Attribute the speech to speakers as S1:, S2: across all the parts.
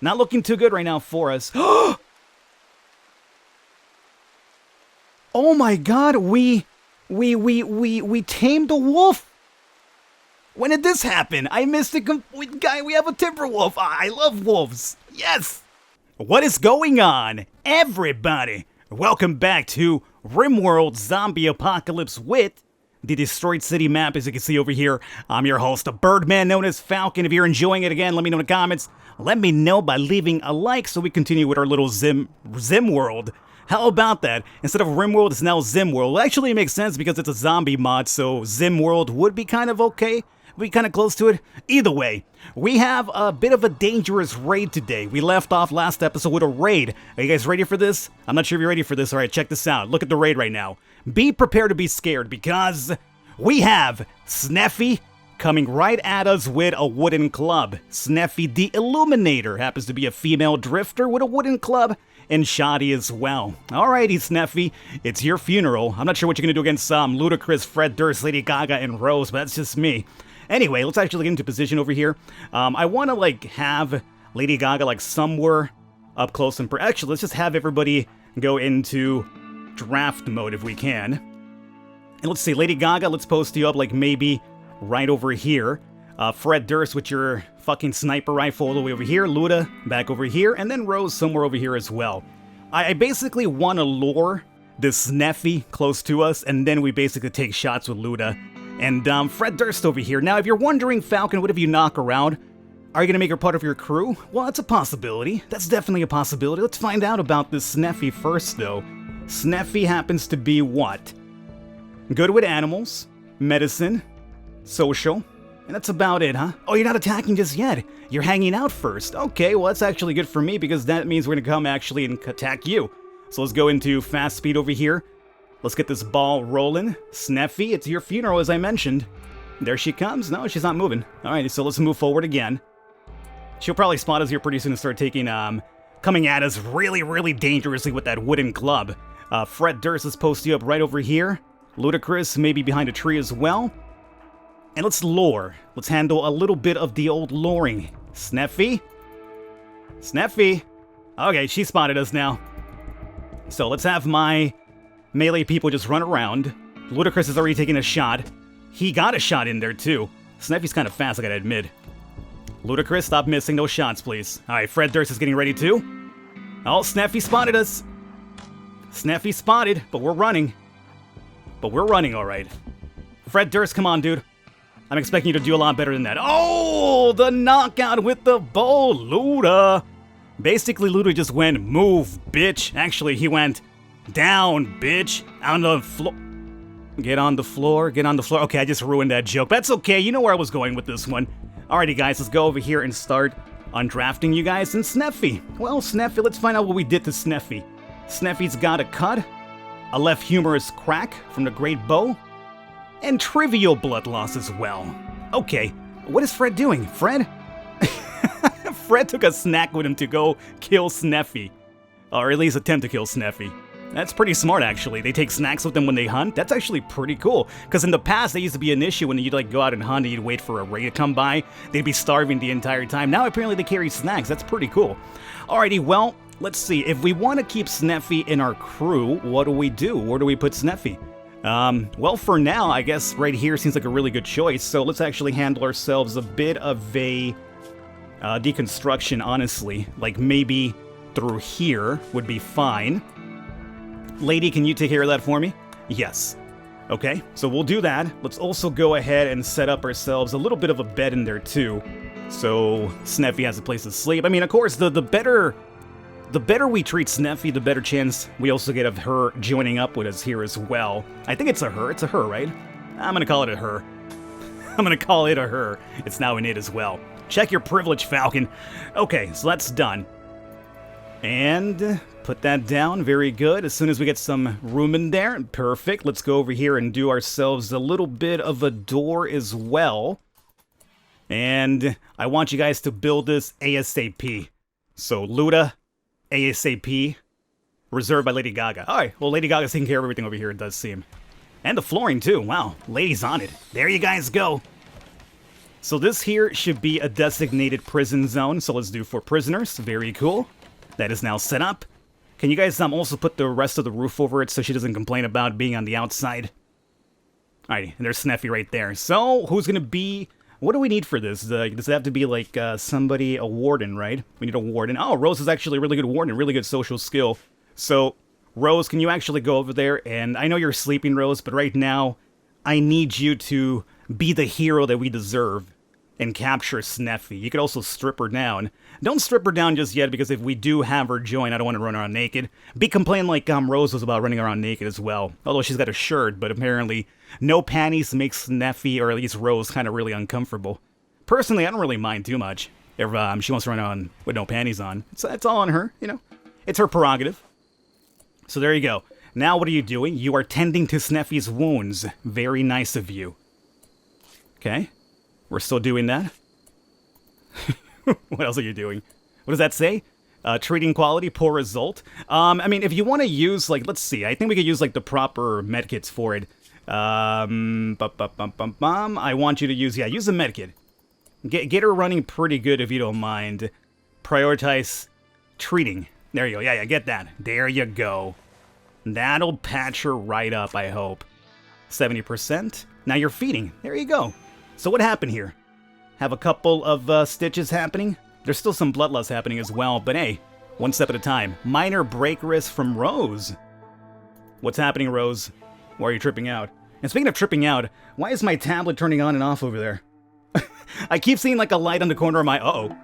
S1: Not looking too good right now for us. Oh my god, we tamed a wolf! When did this happen? I missed it. Guy, we have a timber wolf. I love wolves. Yes! What is going on, everybody? Welcome back to Rimworld Zombie Apocalypse with the Destroyed City map, as you can see over here. I'm your host, the Birdman known as Falcon. If you're enjoying it again, let me know in the comments. Let me know by leaving a like so we continue with our little Zim world. How about that? Instead of Rimworld, it's now Zimworld. Actually, it makes sense because it's a zombie mod, so Zimworld would be kind of okay. Would be kind of close to it. Either way, we have a bit of a dangerous raid today. We left off last episode with a raid. Are you guys ready for this? I'm not sure if you're ready for this. All right, check this out. Look at the raid right now. Be prepared to be scared because we have Snuffy coming right at us with a wooden club. Snuffy the Illuminator happens to be a female drifter with a wooden club. And Shoddy as well. Alrighty, Snuffy, it's your funeral. I'm not sure what you're gonna do against Ludacris, Fred Durst, Lady Gaga, and Rose, but that's just me. Anyway, let's actually get into position over here. I want to have Lady Gaga somewhere up close and actually let's just have everybody go into draft mode if we can. And let's see, Lady Gaga, let's post you up maybe right over here. Fred Durst with your fucking sniper rifle all the way over here. Luda back over here. And then Rose somewhere over here as well. I basically want to lure this Snuffy close to us. And then we basically take shots with Luda. And Fred Durst over here. Now, if you're wondering, Falcon, what if you knock around? Are you going to make her part of your crew? Well, that's a possibility. That's definitely a possibility. Let's find out about this Snuffy first, though. Snuffy happens to be what? Good with animals, medicine, social. And that's about it, huh? Oh, you're not attacking just yet. You're hanging out first. Okay, well, that's actually good for me because that means we're going to come actually and attack you. So let's go into fast speed over here. Let's get this ball rolling. Snuffy, it's your funeral, as I mentioned. There she comes. No, she's not moving. All right, so let's move forward again. She'll probably spot us here pretty soon and start coming at us really, really dangerously with that wooden club. Fred Durst is posted up right over here. Ludacris maybe behind a tree as well. And let's lure. Let's handle a little bit of the old luring. Snuffy? Snuffy? Okay, she spotted us now. So let's have my melee people just run around. Ludacris has already taken a shot. He got a shot in there too. Snuffy's kind of fast, I gotta admit. Ludacris, stop missing those shots, please. Alright, Fred Durst is getting ready too. Oh, Snuffy spotted us. Snuffy spotted, but we're running. But we're running alright. Fred Durst, come on, dude. I'm expecting you to do a lot better than that. Oh, the knockout with the bow, Luda. Basically, Luda just went, move, bitch. Actually, he went, down, bitch. On the floor. Get on the floor, get on the floor. Okay, I just ruined that joke. That's okay, you know where I was going with this one. Alrighty, guys, let's go over here and start undrafting you guys and Snuffy. Well, Snuffy, let's find out what we did to Snuffy. Snuffy's got a cut, a left humorous crack from the great bow, and trivial blood loss as well. Okay, what is Fred doing? Fred? Fred took a snack with him to go kill Snuffy. Or at least attempt to kill Snuffy. That's pretty smart, actually. They take snacks with them when they hunt. That's actually pretty cool. Because in the past, that used to be an issue when you'd go out and hunt and you'd wait for a raid to come by. They'd be starving the entire time. Now, apparently, they carry snacks. That's pretty cool. Alrighty, well, let's see. If we want to keep Snuffy in our crew, what do we do? Where do we put Snuffy? Well, for now, I guess right here seems like a really good choice, so let's actually handle ourselves a bit of a deconstruction, honestly. Maybe through here would be fine. Lady, can you take care of that for me? Yes. Okay, so we'll do that. Let's also go ahead and set up ourselves a little bit of a bed in there, too, so Snuffy has a place to sleep. I mean, of course, the better we treat Snuffy, the better chance we also get of her joining up with us here as well. I think it's a her. It's a her, right? I'm gonna call it a her. I'm gonna call it a her. It's now an it as well. Check your privilege, Falcon. Okay, so that's done. And put that down. Very good. As soon as we get some room in there, perfect. Let's go over here and do ourselves a little bit of a door as well. And I want you guys to build this ASAP. So, Luda, ASAP, reserved by Lady Gaga. Alright, well, Lady Gaga's taking care of everything over here, it does seem. And the flooring, too. Wow, Lady's on it. There you guys go. So this here should be a designated prison zone. So let's do for prisoners. Very cool. That is now set up. Can you guys also put the rest of the roof over it so she doesn't complain about being on the outside? Alrighty, and there's Snuffy right there. So, who's gonna be... What do we need for this? Does it have to be, like, somebody, a warden, right? We need a warden. Oh, Rose is actually a really good warden, really good social skill. So, Rose, can you actually go over there? And I know you're sleeping, Rose, but right now, I need you to be the hero that we deserve and capture Snuffy. You could also strip her down. Don't strip her down just yet, because if we do have her join, I don't want to run around naked. Be complaining like Rose was about running around naked as well. Although she's got a shirt, but apparently no panties makes Snuffy, or at least Rose, kind of really uncomfortable. Personally, I don't really mind too much if she wants to run on with no panties on. It's all on her, you know. It's her prerogative. So there you go. Now what are you doing? You are tending to Snuffy's wounds. Very nice of you. Okay. We're still doing that. What else are you doing? What does that say? Treating quality, poor result. I mean, if you want to use, like, let's see. I think we could use, like, the proper medkits for it. I want you to use, use the medkit. Get her running pretty good if you don't mind. Prioritize treating. There you go. Yeah, get that. There you go. That'll patch her right up, I hope. 70%. Now you're feeding. There you go. So what happened here? Have a couple of stitches happening. There's still some blood loss happening as well, but hey, one step at a time. Minor break risk from Rose. What's happening, Rose? Why are you tripping out? And speaking of tripping out, why is my tablet turning on and off over there? I keep seeing like a light on the corner of my... Uh-oh.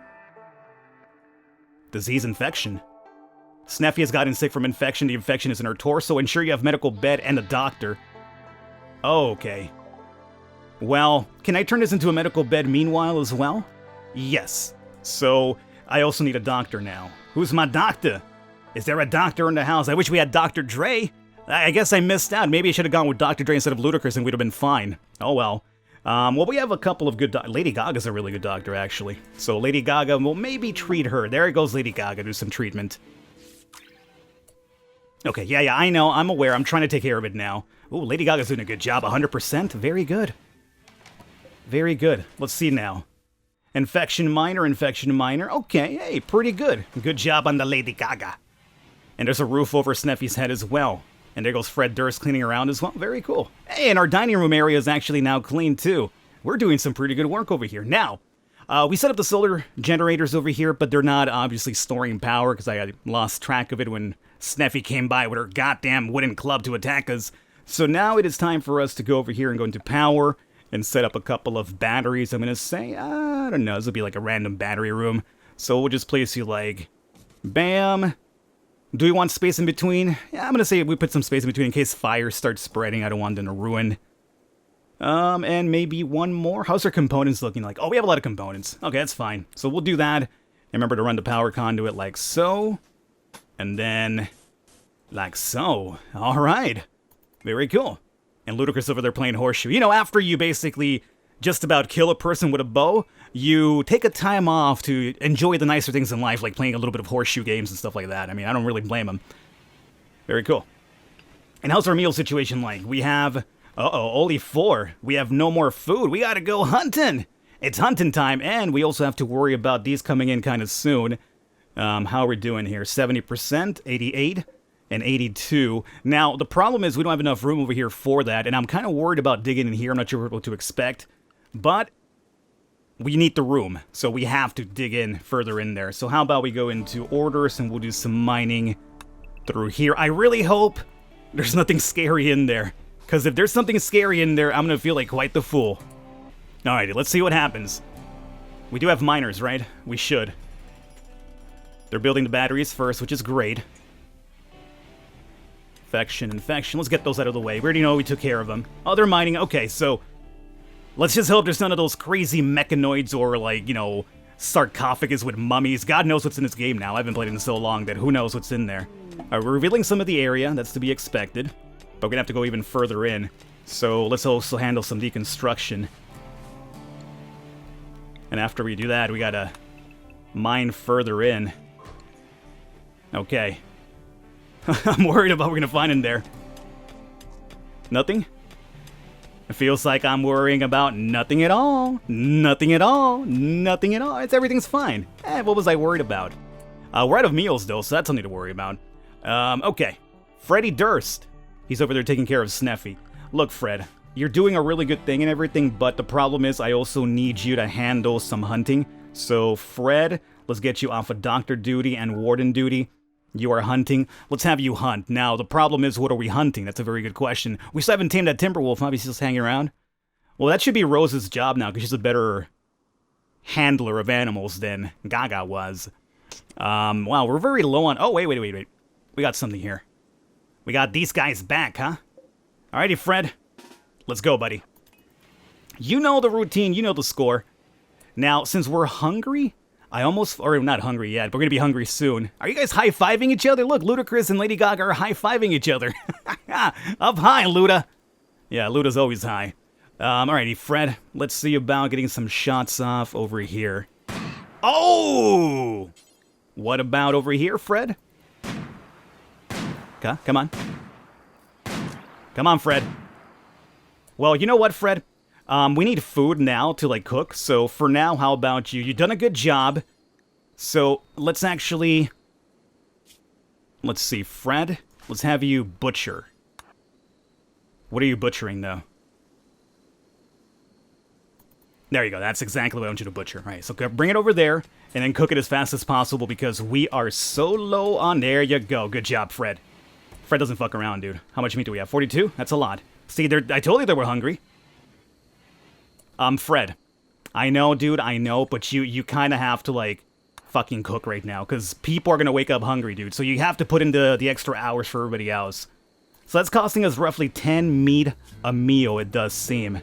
S1: Disease infection. Snuffy has gotten sick from infection. The infection is in her torso. Ensure you have medical bed and a doctor. Okay. Well, can I turn this into a medical bed meanwhile as well? Yes. So, I also need a doctor now. Who's my doctor? Is there a doctor in the house? I wish we had Dr. Dre. I guess I missed out. Maybe I should have gone with Dr. Dre instead of Ludacris and we'd have been fine. Oh well. Well, we have a couple of good Lady Gaga's a really good doctor, actually. So, Lady Gaga, will maybe treat her. There goes Lady Gaga, do some treatment. Okay, yeah, I know. I'm aware. I'm trying to take care of it now. Ooh, Lady Gaga's doing a good job. 100%. Very good. Very good. Let's see now. Infection minor, infection minor. Okay, hey, pretty good. Good job on the Lady Gaga. And there's a roof over Snuffy's head as well. And there goes Fred Durst cleaning around as well. Very cool. Hey, and our dining room area is actually now clean too. We're doing some pretty good work over here. Now, we set up the solar generators over here, but they're not obviously storing power because I had lost track of it when Snuffy came by with her goddamn wooden club to attack us. So now it is time for us to go over here and go into power and set up a couple of batteries. I'm going to say, I don't know, this will be like a random battery room. So we'll just place you like, bam. Do we want space in between? Yeah, I'm going to say we put some space in between in case fires start spreading. I don't want them to ruin. And maybe one more. How's our components looking like? Oh, we have a lot of components. Okay, that's fine. So we'll do that. And remember to run the power conduit like so. And then like so. All right. Very cool. And Ludacris over there playing horseshoe. You know, after you basically just about kill a person with a bow, you take a time off to enjoy the nicer things in life, like playing a little bit of horseshoe games and stuff like that. I mean, I don't really blame him. Very cool. And how's our meal situation like? We have... Uh-oh, only 4. We have no more food. We gotta go hunting. It's hunting time, and we also have to worry about these coming in kind of soon. How are we doing here? 70%, 88, and 82. Now, the problem is we don't have enough room over here for that, and I'm kind of worried about digging in here. I'm not sure what to expect, but we need the room, so we have to dig in further in there. So how about we go into orders, and we'll do some mining through here. I really hope there's nothing scary in there, because if there's something scary in there, I'm going to feel like quite the fool. Alrighty, let's see what happens. We do have miners, right? We should. They're building the batteries first, which is great. Infection. Let's get those out of the way. We already know we took care of them. Oh, they're mining. Okay, so let's just hope there's none of those crazy mechanoids or, like, you know, sarcophagus with mummies. God knows what's in this game now. I haven't played it in so long that who knows what's in there. Alright, we're revealing some of the area. That's to be expected. But we're gonna have to go even further in. So let's also handle some deconstruction. And after we do that, we gotta mine further in. Okay. I'm worried about what we're gonna find in there. Nothing? Feels like I'm worrying about nothing at all. Nothing at all. Nothing at all. Everything's fine. What was I worried about? We're out of meals, though, so that's something to worry about. Okay. Freddy Durst. He's over there taking care of Snuffy. Look, Fred, you're doing a really good thing and everything, but the problem is I also need you to handle some hunting. So, Fred, let's get you off of doctor duty and warden duty. You are hunting. Let's have you hunt. Now, the problem is, what are we hunting? That's a very good question. We still haven't tamed that Timberwolf, huh? He's just hanging around. Well, that should be Rose's job now, because she's a better handler of animals than Gaga was. Wow, we're very low on... Oh, wait. We got something here. We got these guys back, huh? Alrighty, Fred. Let's go, buddy. You know the routine. You know the score. Now, since we're hungry... or not hungry yet, but we're gonna be hungry soon. Are you guys high-fiving each other? Look, Ludacris and Lady Gaga are high-fiving each other. Up high, Luda. Yeah, Luda's always high. Alrighty, Fred, let's see about getting some shots off over here. Oh! What about over here, Fred? Okay, come on. Come on, Fred. Well, you know what, Fred? We need food now to, like, cook. So, for now, how about you? You've done a good job. So, let's actually... Let's see, Fred. Let's have you butcher. What are you butchering, though? There you go. That's exactly what I want you to butcher. All right, so bring it over there, and then cook it as fast as possible, because we are so low on... There you go. Good job, Fred. Fred doesn't fuck around, dude. How much meat do we have? 42? That's a lot. See, I told you they were hungry. Fred. I know, dude, I know, but you kind of have to, like, fucking cook right now, because people are going to wake up hungry, dude, so you have to put in the extra hours for everybody else. So that's costing us roughly 10 meat a meal, it does seem.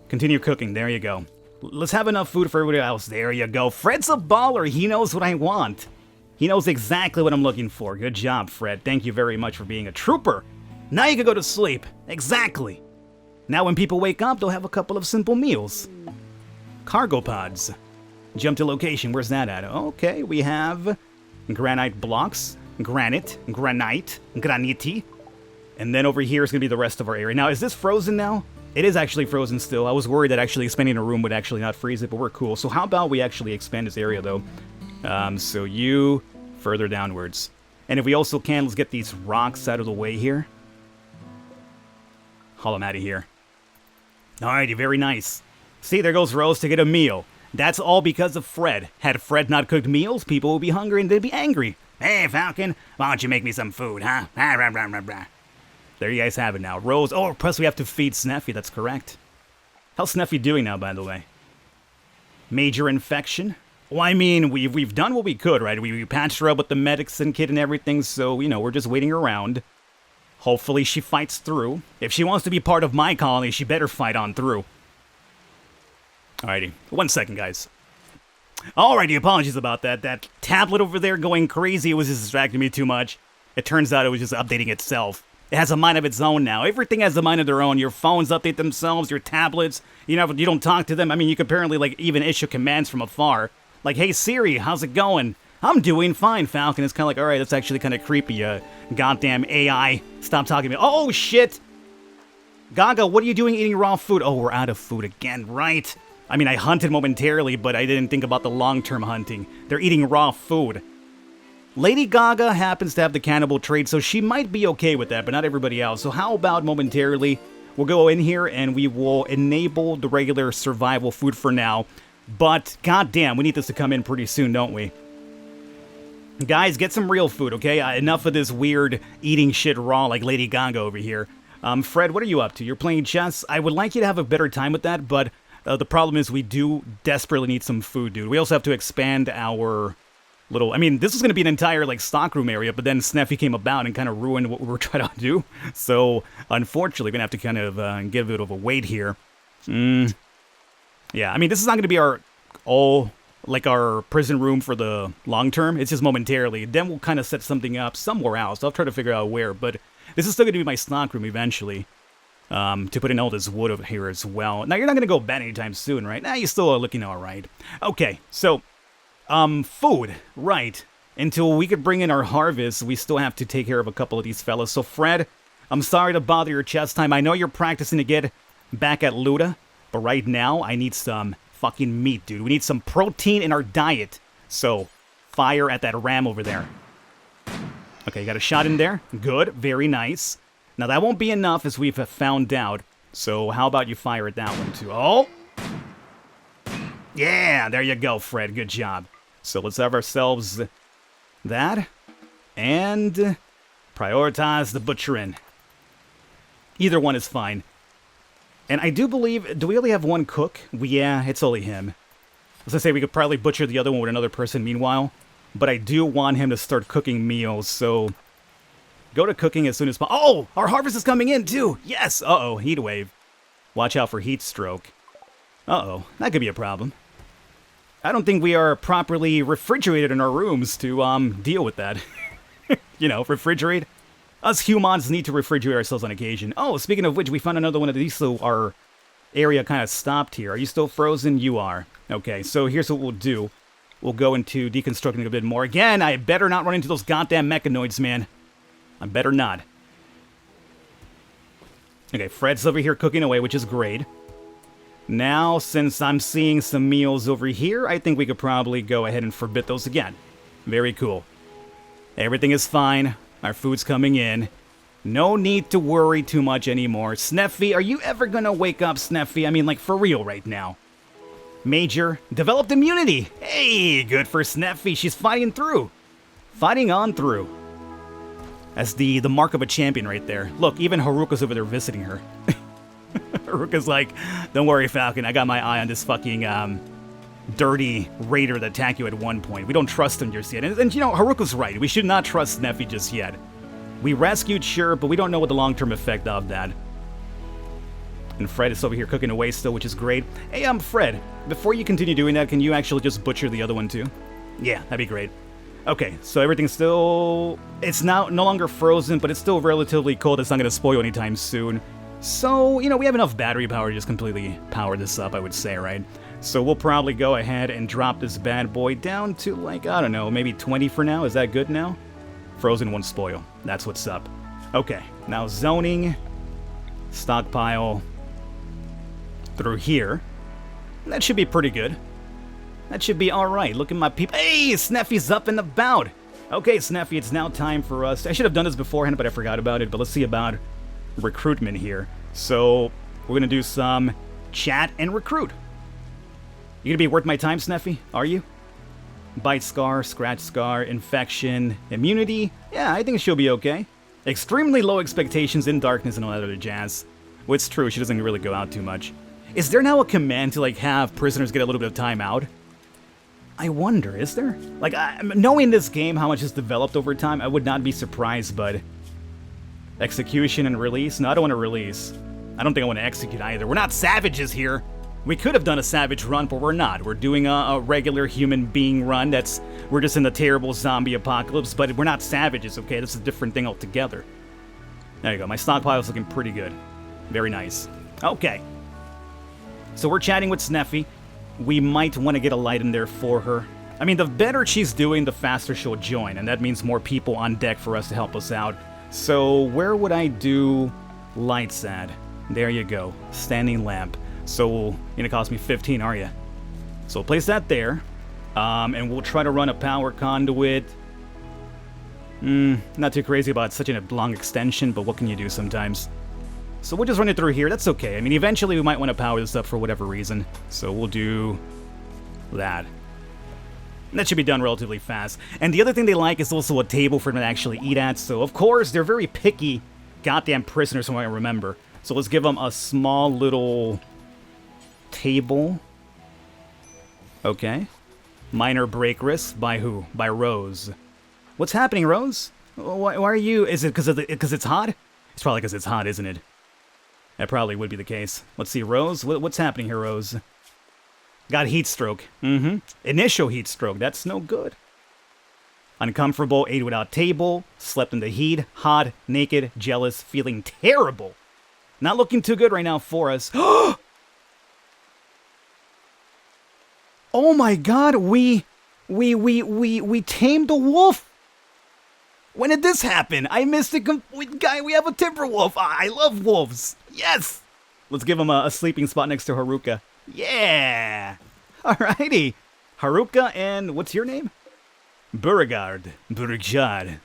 S1: Continue cooking, there you go. Let's have enough food for everybody else, there you go. Fred's a baller, he knows what I want. He knows exactly what I'm looking for. Good job, Fred, thank you very much for being a trooper. Now you can go to sleep, exactly. Now when people wake up, they'll have a couple of simple meals. Cargo pods. Jump to location, where's that at? Okay, we have granite blocks, granite, graniti. And then over here is going to be the rest of our area. Now, is this frozen now? It is actually frozen still. I was worried that actually expanding a room would actually not freeze it, but we're cool. So how about we actually expand this area, though? So you further downwards. And if we also can, let's get these rocks out of the way here. Haul them out of here. Alrighty, very nice. See, there goes Rose to get a meal. That's all because of Fred. Had Fred not cooked meals, people would be hungry and they'd be angry. Hey, Falcon, why don't you make me some food, huh? There you guys have it now. Rose, oh, plus we have to feed Snuffy, that's correct. How's Snuffy doing now, by the way? Major infection? Well, I mean, we've done what we could, right? We patched her up with the medicine kit and everything, so, you know, we're just waiting around. Hopefully she fights through. If she wants to be part of my colony, she better fight on through. Alrighty. 1 second, guys. Alrighty, apologies about that. That tablet over there going crazy, it was just distracting me too much. It turns out it was just updating itself. It has a mind of its own now. Everything has a mind of their own. Your phones update themselves, your tablets, you know, you don't talk to them. I mean, you can apparently, like, even issue commands from afar. Like, hey Siri, how's it going? I'm doing fine, Falcon. It's kind of like, alright, that's actually kind of creepy, goddamn AI. Stop talking to me. Oh, shit! Gaga, what are you doing eating raw food? Oh, we're out of food again, right? I mean, I hunted momentarily, but I didn't think about the long-term hunting. They're eating raw food. Lady Gaga happens to have the cannibal trait, so she might be okay with that, but not everybody else. So how about momentarily, we'll go in here and we will enable the regular survival food for now. But, goddamn, we need this to come in pretty soon, don't we? Guys, get some real food, okay? Enough of this weird eating shit raw like Lady Gaga over here. Fred, what are you up to? You're playing chess? I would like you to have a better time with that, but the problem is we do desperately need some food, dude. We also have to expand our little... I mean, this is going to be an entire, like, stockroom area, but then Snuffy came about and kind of ruined what we were trying to do. So, unfortunately, we're going to have to kind of give it a wait here. Yeah, I mean, this is not going to be our our prison room for the long term. It's just momentarily. Then we'll kind of set something up somewhere else. I'll try to figure out where, but this is still going to be my stock room eventually. To put in all this wood over here as well. Now, you're not going to go bad anytime soon, right? Now, you're still looking all right. Okay, so, food, right. Until we could bring in our harvest, we still have to take care of a couple of these fellas. So, Fred, I'm sorry to bother your chess time. I know you're practicing to get back at Luda. But right now, I need some fucking meat, dude. We need some protein in our diet. So, fire at that ram over there. Okay, got a shot in there. Good, very nice. Now, that won't be enough, as we've found out. So, how about you fire at that one, too? Oh! Yeah, there you go, Fred. Good job. So, let's have ourselves that. And prioritize the butchering. Either one is fine. And I do believe, do we only have one cook? Yeah, it's only him. As I say, we could probably butcher the other one with another person meanwhile. But I do want him to start cooking meals, so go to cooking as soon as possible. Oh, our harvest is coming in too. Yes. Uh-oh, heat wave. Watch out for heat stroke. Uh-oh, that could be a problem. I don't think we are properly refrigerated in our rooms to deal with that. You know, refrigerate. Us humans need to refrigerate ourselves on occasion. Oh, speaking of which, we found another one of these, so our area kind of stopped here. Are you still frozen? You are. Okay, so here's what we'll do. We'll go into deconstructing a bit more. Again, I better not run into those goddamn mechanoids, man. I better not. Okay, Fred's over here cooking away, which is great. Now, since I'm seeing some meals over here, I think we could probably go ahead and forbid those again. Very cool. Everything is fine. Our food's coming in. No need to worry too much anymore. Snuffy, are you ever gonna wake up, Snuffy? I mean, like, for real right now. Major, developed immunity. Hey, good for Snuffy. She's fighting through. Fighting on through. That's the mark of a champion right there. Look, even Haruka's over there visiting her. Haruka's like, don't worry, Falcon. I got my eye on this fucking, dirty raider that attacked you at one point. We don't trust him just yet. And you know, Haruka's right. We should not trust Snuffy just yet. We rescued, sure, but we don't know what the long-term effect of that. And Fred is over here cooking away still, which is great. Hey, Fred, before you continue doing that, can you actually just butcher the other one too? Yeah, that'd be great. Okay, so everything's still... It's now no longer frozen, but it's still relatively cold. It's not going to spoil anytime soon. So, you know, we have enough battery power to just completely power this up, I would say, right? So we'll probably go ahead and drop this bad boy down to, like, I don't know, maybe 20 for now. Is that good now? Frozen won't spoil. That's what's up. Okay, now zoning. Stockpile through here. That should be pretty good. That should be alright. Look at my people. Hey, Snuffy's up and about. Okay, Snuffy, it's now time for us. I should have done this beforehand, but I forgot about it. But let's see about recruitment here. So, we're going to do some chat and recruit. You going to be worth my time, Snuffy? Are you? Bite scar, scratch scar, infection, immunity. Yeah, I think she'll be okay. Extremely low expectations in darkness and all that other jazz. Well, it's true, she doesn't really go out too much. Is there now a command to, like, have prisoners get a little bit of time out? I wonder, is there? Like, knowing this game, how much has developed over time, I would not be surprised, but... Execution and release? No, I don't want to release. I don't think I want to execute either. We're not savages here! We could have done a savage run, but we're not. We're doing a regular human being run. We're just in the terrible zombie apocalypse, but we're not savages, okay? That's a different thing altogether. There you go. My stockpile's looking pretty good. Very nice. Okay. So we're chatting with Snuffy. We might want to get a light in there for her. I mean, the better she's doing, the faster she'll join, and that means more people on deck for us to help us out. So where would I do lights at? There you go. Standing lamp. So you're gonna cost me 15, are you? So we'll place that there. And we'll try to run a power conduit. Not too crazy about such a long extension, but what can you do sometimes? So we'll just run it through here. That's okay. I mean, eventually we might want to power this up for whatever reason. So we'll do that. That should be done relatively fast. And the other thing they like is also a table for them to actually eat at. So, of course, they're very picky goddamn prisoners from what I remember. So let's give them a small little table. Okay. Minor break risk. By who? By Rose. What's happening, Rose? Why are you... Is it because it's hot? It's probably because it's hot, isn't it? That probably would be the case. Let's see, Rose. What's happening here, Rose? Got heat stroke. Initial heat stroke. That's no good. Uncomfortable, ate without table, slept in the heat, hot, naked, jealous, feeling terrible. Not looking too good right now for us. Oh my god, we tamed a wolf. When did this happen? I missed it. Guy, we have a timber wolf. I love wolves. Yes. Let's give him a sleeping spot next to Haruka. Yeah! Alrighty. Haruka and what's your name? Beauregard. Beauregard.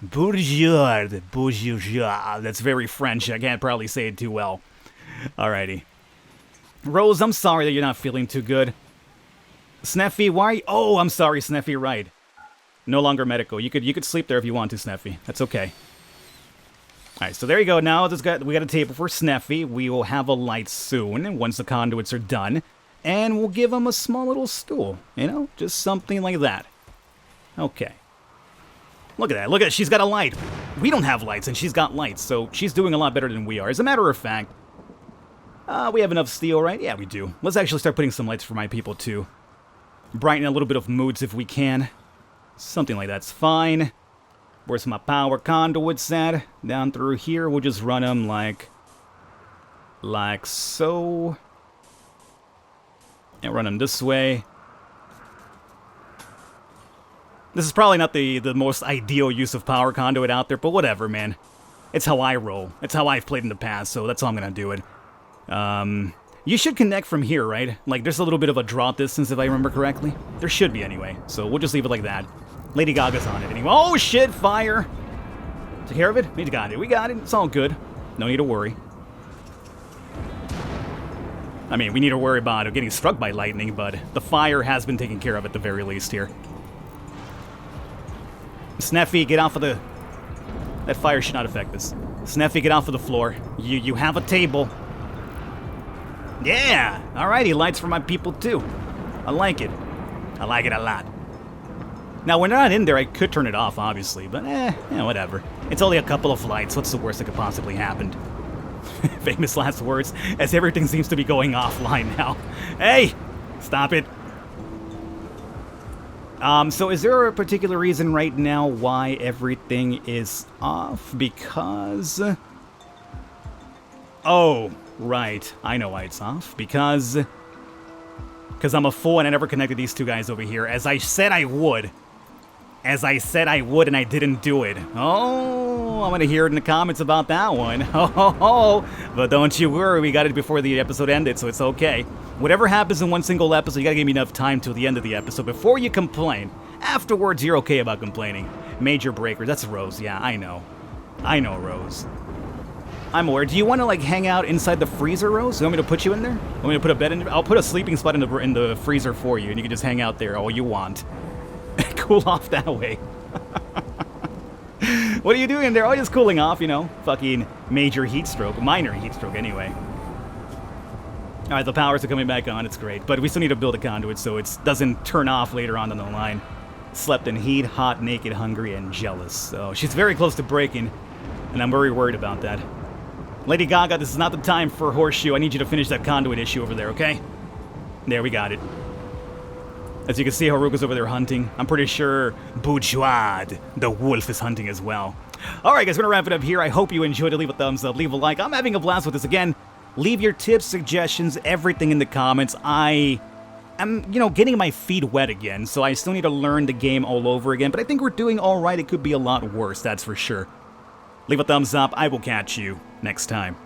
S1: That's very French. I can't probably say it too well. Alrighty. Rose, I'm sorry that you're not feeling too good. Snuffy, why? Oh, I'm sorry, Snuffy, right. No longer medical. You could sleep there if you want to, Snuffy. That's okay. Alright, so there you go. Now we got a table for Snuffy. We will have a light soon, once the conduits are done. And we'll give him a small little stool. You know? Just something like that. Okay. Look at that. Look at that. She's got a light. We don't have lights, and she's got lights. So she's doing a lot better than we are. As a matter of fact, we have enough steel, right? Yeah, we do. Let's actually start putting some lights for my people, too. Brighten a little bit of moods if we can. Something like that's fine. Where's my power conduits at? Down through here. We'll just run them like so. And run them this way. This is probably not the most ideal use of power conduit out there, but whatever, man. It's how I roll. It's how I've played in the past, so that's how I'm gonna do it. You should connect from here, right? Like, there's a little bit of a draw distance, if I remember correctly. There should be, anyway. So we'll just leave it like that. Lady Gaga's on it anyway. Oh, shit, fire! Take care of it? We got it. We got it. It's all good. No need to worry. I mean, we need to worry about getting struck by lightning, but the fire has been taken care of at the very least here. Snuffy, get off of the... That fire should not affect this. Snuffy, get off of the floor. You have a table. Yeah! Alrighty, lights for my people too. I like it. I like it a lot. Now, when they're not in there, I could turn it off, obviously, but yeah, whatever. It's only a couple of lights. What's the worst that could possibly happen? Famous last words, as everything seems to be going offline now. Hey! Stop it. So is there a particular reason right now why everything is off? Because... Oh, right. I know why it's off. Because I'm a fool and I never connected these two guys over here. As I said I would. As I said I would and I didn't do it. Oh, I'm gonna hear it in the comments about that one. Oh. But don't you worry, we got it before the episode ended, so it's okay. Whatever happens in one single episode, you gotta give me enough time till the end of the episode before you complain. Afterwards, you're okay about complaining. Major breakers, that's Rose, yeah, I know. I know, Rose. I'm aware. Do you want to, like, hang out inside the freezer, Rose? You want me to put you in there? Want me to put a bed in there? I'll put a sleeping spot in the freezer for you, and you can just hang out there all you want. Cool off that way. What are you doing in there? Oh, just cooling off, you know. Fucking major heat stroke. Minor heat stroke, anyway. Alright, the powers are coming back on. It's great. But we still need to build a conduit so it doesn't turn off later on down the line. Slept in heat, hot, naked, hungry, and jealous. So she's very close to breaking, and I'm very worried about that. Lady Gaga, this is not the time for horseshoe. I need you to finish that conduit issue over there, okay? There, we got it. As you can see, Haruka's over there hunting. I'm pretty sure Bourgeois, the wolf, is hunting as well. Alright guys, we're gonna wrap it up here. I hope you enjoyed it. Leave a thumbs up, leave a like. I'm having a blast with this again. Leave your tips, suggestions, everything in the comments. I'm, getting my feet wet again, so I still need to learn the game all over again. But I think we're doing alright. It could be a lot worse, that's for sure. Leave a thumbs up. I will catch you next time.